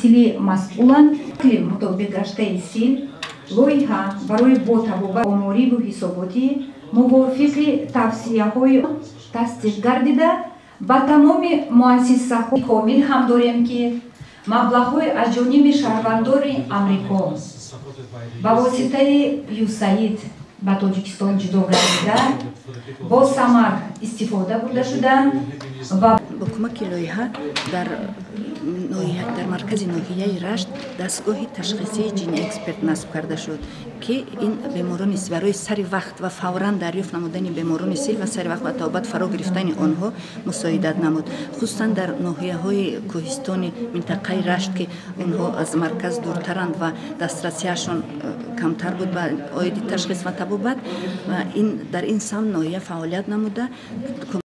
сили масъуланд мутобиқ гаштаи сил лоиҳа барои бо табобат омориву ҳисоботӣ мувофиқи тавсияҳои тасдиқ гардида ба тамоми муассисаҳои комил ҳам дорем ки маблағҳои аз ҷониби шаҳрвандори амрико ба воситаи USAID ба Тоҷикистон ҷудо гардида бо самар истифода бурда шуданд ва бо кӯмаки лоиҳа дар маркази ноҳияи Рашт дастгоҳи ташхисии ҷини эксперт насб карда шуд ки ин беморони барои сари вақт ва фавран дарёфт намудани беморони сил ва сари вақт ва табобат фаро гирифтани онҳо мусоидат намуд, хусусан дар ноҳияҳои кӯҳистони минтақаи Рашт ки онҳо аз марказ дуртаранд ва дастрасиашон камтар буд ба оиди ташхис ва табобат ва дар ин самт ноҳия фаъолият намуда